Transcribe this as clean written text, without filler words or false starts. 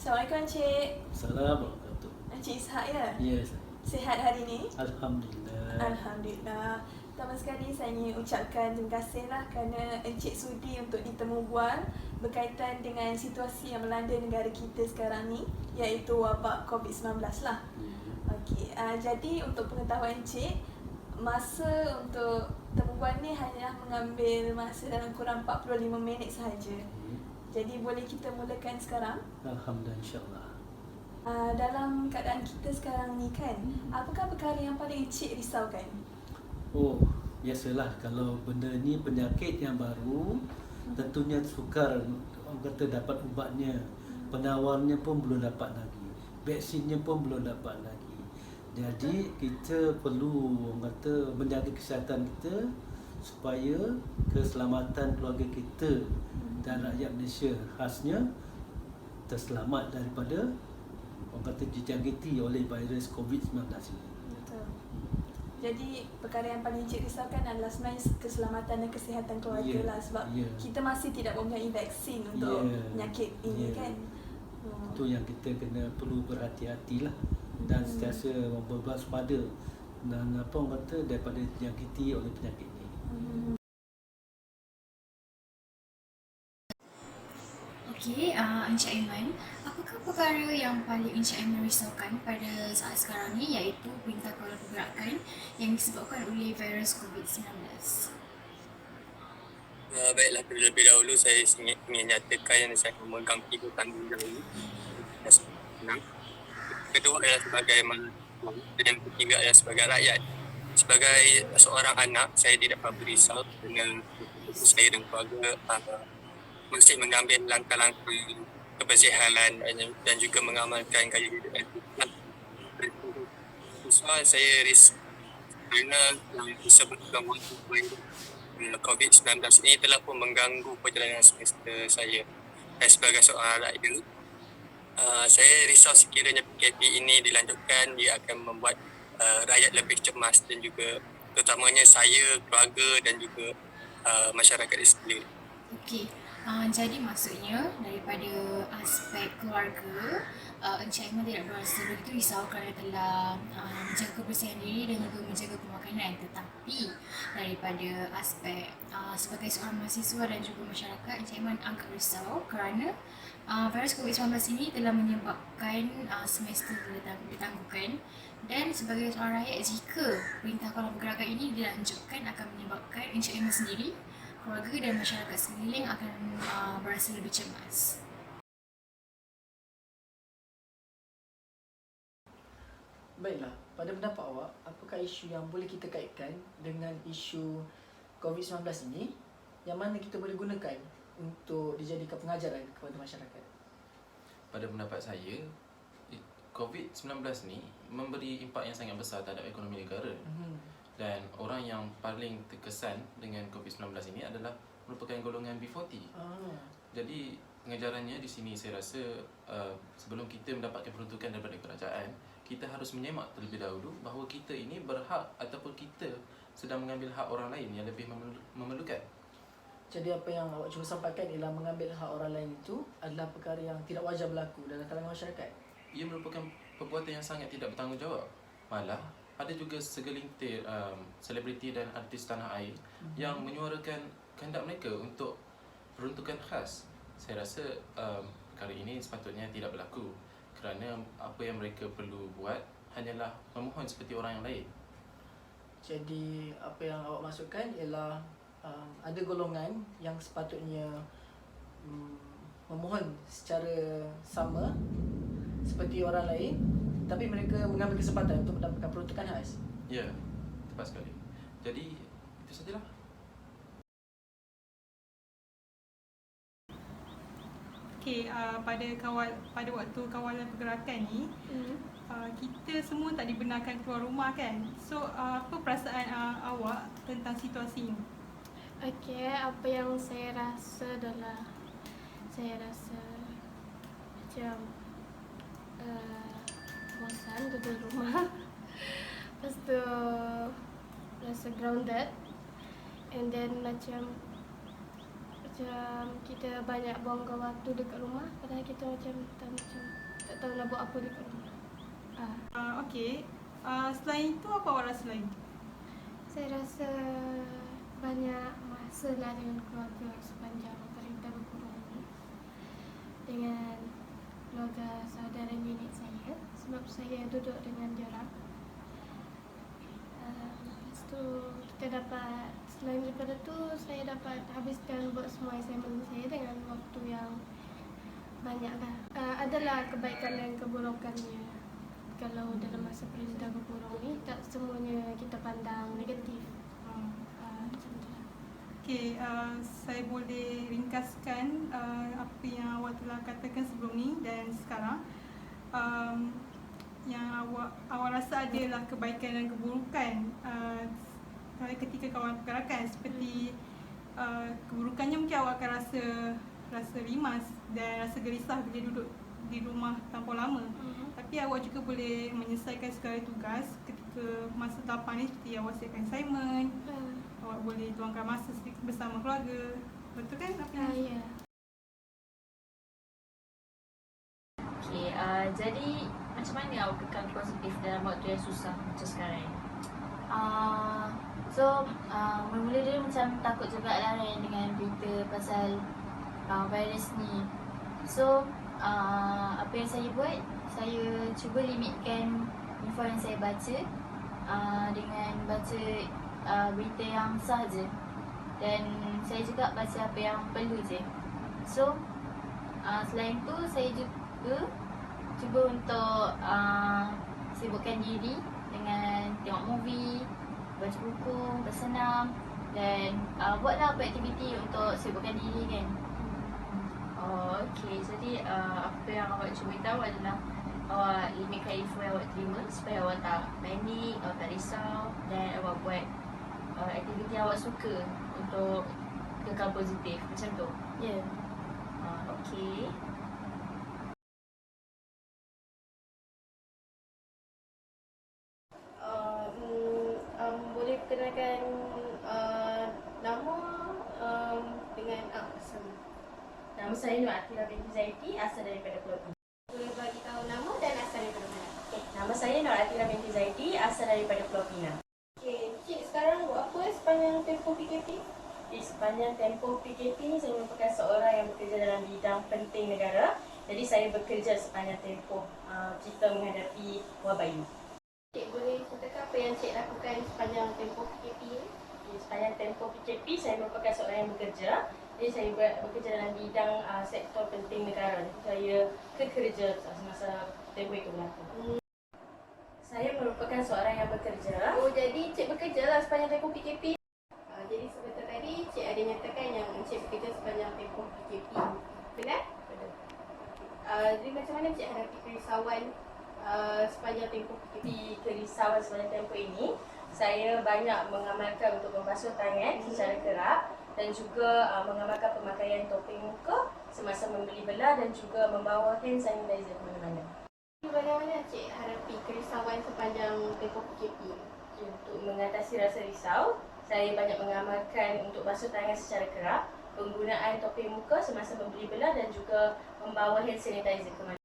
Assalamualaikum Encik. Assalamualaikum. Encik Ishak ya? Ya, Sihat hari ini? Alhamdulillah. Alhamdulillah. Pertama sekali saya ingin ucapkan terima kasihlah kerana Encik sudi untuk ditemu bual berkaitan dengan situasi yang melanda negara kita sekarang ni, iaitu wabak COVID-19 lah. Okey, jadi untuk pengetahuan Encik, masa untuk temu bual ni hanya mengambil masa dalam kurang 45 minit sahaja. Jadi boleh kita mulakan sekarang? Alhamdulillah, insyaAllah. Dalam keadaan kita sekarang ni kan, apakah perkara yang paling Encik risaukan? Oh, biasalah kalau benda ni penyakit yang baru, tentunya sukar orang kata dapat ubatnya. Penawarnya pun belum dapat lagi. Vaksinnya pun belum dapat lagi. Jadi kita perlu orang kata menjaga kesihatan kita supaya keselamatan keluarga kita dan rakyat Malaysia khasnya terselamat daripada orang kata dijangkiti oleh virus COVID-19 ini. Betul. Jadi perkara yang paling Encik risaukan adalah sebenarnya keselamatan dan kesihatan keluarga lah, sebab kita masih tidak mempunyai vaksin untuk penyakit ini kan. Itu yang kita kena perlu berhati-hati lah dan sentiasa berwaspada dan apa orang kata daripada dijangkiti oleh penyakit ini. Okey, Encik Aiman, apakah perkara yang paling Encik Aiman risaukan pada saat sekarang ni, iaitu perintah kawalan pergerakan yang disebabkan oleh virus COVID-19? Baiklah, terlebih dahulu saya ingin nyatakan yang saya memegang 3 tanggungjawab ini. Kedua adalah sebagai manusia dan yang ketiga adalah sebagai rakyat. Sebagai seorang anak, saya tidak berisau dengan saya dan keluarga mesti mengambil langkah-langkah kebersihanan dan juga mengamalkan gaya hidup yang sihat. Soal saya risau kerana disebabkan COVID-19 ini telah pun mengganggu perjalanan semester saya. Dan sebagai seorang rakyat, saya risau sekiranya PKP ini dilanjutkan, dia akan membuat rakyat lebih cemas dan juga terutamanya saya, keluarga dan juga masyarakat di sekeliling. Okey, jadi maksudnya daripada aspek keluarga, Encik Aiman tidak berasa begitu risau kerana telah menjaga kebersihan diri dan juga menjaga pemakanan. Tetapi daripada aspek sebagai seorang mahasiswa dan juga masyarakat, Encik Aiman agak risau kerana virus COVID-19 ini telah menyebabkan semester ditangguhkan, dan sebagai seorang rakyat, jika perintah kawalan pergerakan ini dilanjutkan akan menyebabkan Encik Aiman sendiri, keluarga dan masyarakat sekeliling akan berasa lebih cemas. Baiklah, pada pendapat awak, apakah isu yang boleh kita kaitkan dengan isu COVID-19 ini yang mana kita boleh gunakan untuk dijadikan pengajaran kepada masyarakat? Pada pendapat saya, COVID-19 ni memberi impak yang sangat besar terhadap ekonomi negara. Dan orang yang paling terkesan dengan COVID-19 ini adalah merupakan golongan B40. Jadi pengajarannya di sini saya rasa sebelum kita mendapatkan peruntukan daripada kerajaan, kita harus menyemak terlebih dahulu bahawa kita ini berhak ataupun kita sedang mengambil hak orang lain yang lebih memerlukan. Jadi apa yang awak cuba sampaikan ialah mengambil hak orang lain itu adalah perkara yang tidak wajar berlaku dalam kalangan masyarakat. Ia merupakan perbuatan yang sangat tidak bertanggungjawab. Malah ada juga segelintir selebriti dan artis tanah air yang menyuarakan kehendak mereka untuk peruntukan khas. Saya rasa perkara ini sepatutnya tidak berlaku kerana apa yang mereka perlu buat hanyalah memohon seperti orang yang lain. Jadi apa yang awak maksudkan ialah ada golongan yang sepatutnya memohon secara sama seperti orang lain, tapi mereka mengambil kesempatan untuk mendapatkan peruntukan khas. Ya, tepat sekali. Jadi itu sajalah. Okey, pada waktu kawalan pergerakan ni, kita semua tak dibenarkan keluar rumah kan. So apa perasaan awak tentang situasi ini? Okey, apa yang saya rasa adalah saya rasa macam bosan duduk di rumah. Lepas tu rasa grounded, and then macam macam kita banyak buang waktu dekat rumah, padahal kita macam tak tahu nak buat apa dekat rumah. Okey. Selain itu, apa awak rasa lagi? Saya rasa banyak masa lah dengan keluarga sepanjang perintah berkurung ni, dengan keluarga saudara nenek saya, sebab saya duduk dengan diorang. Lepas tu kita dapat, selain daripada tu, saya dapat habiskan buat semua assignment saya dengan waktu yang banyak lah. Adalah kebaikan dan keburukannya. Kalau dalam masa perintah berkurung ni, tak semuanya kita pandang negatif. Macam tu lah. Okey, saya boleh ringkaskan apa yang awak telah katakan sebelum ni dan sekarang. Yang awak rasa adalah kebaikan dan keburukan ketika kawalan pergerakan, seperti keburukannya mungkin awak akan rasa rimas dan rasa gelisah bila duduk di rumah terlampau lama. Tapi awak juga boleh menyelesaikan segala tugas ketika masa lapang ni, seperti awak siapkan assignment, awak boleh luangkan masa sedikit bersama keluarga. Betul kan? Ya. Okay, jadi macam mana awak kekal positif dalam waktu yang susah macam sekarang ni? Mula-mula dia macam takut jugalah dengan berita pasal virus ni. So, apa yang saya buat, saya cuba limitkan info yang saya baca dengan baca berita yang sah je. Dan saya juga baca apa yang perlu je. So, selain tu saya juga cuba untuk sibukkan diri dengan tengok movie, baca buku, bersenam dan buatlah apa aktiviti untuk sibukkan diri kan. Okay, jadi apa yang awak cuba tahu adalah awak limitkan info yang awak terima supaya awak tak panik, awak tak risau dan awak buat aktiviti awak suka untuk kekal positif macam tu. Ya. Okay. Boleh perkenalkan nama dengan asal. Nama saya Nur Atira binti Zaiti, asal daripada Pulau Pinang. Boleh bagi tahu nama dan asal daripada mana? Okay, nama saya Nur Atira binti Zaiti, asal daripada Pulau Pinang. Okey, Cik sekarang buat apa sepanjang tempoh PKP? Di sepanjang tempoh PKP ni, saya merupakan seorang yang bekerja dalam bidang penting negara. Jadi saya bekerja sepanjang tempoh kita menghadapi wabak ini. Cik boleh ceritakan apa yang Cik lakukan sepanjang tempoh PKP ni? Di sepanjang tempoh PKP, saya merupakan seorang yang bekerja. Jadi saya bekerja dalam bidang sektor penting negara. Jadi saya kerja semasa tempoh itu berlaku. Saya merupakan seorang yang bekerja. Oh, jadi Cik bekerja lah sepanjang tempoh PKP. Jadi sebentar tadi Cik ada nyatakan yang Cik bekerja sepanjang tempoh PKP. Benar? Betul. Jadi macam mana Cik hadapi kerisauan sepanjang tempoh PKP? Di kerisauan sepanjang tempoh ini, saya banyak mengamalkan untuk membasuh tangan secara kerap dan juga mengamalkan pemakaian topeng muka semasa membeli belah dan juga membawa hand sanitizer ke mana-mana. Bagaimana Cik hadapi kerisauan sepanjang tempoh PKP? Untuk mengatasi rasa risau, saya banyak mengamalkan untuk basuh tangan secara kerap, penggunaan topeng muka semasa membeli belah dan juga membawa hand sanitizer ke mana.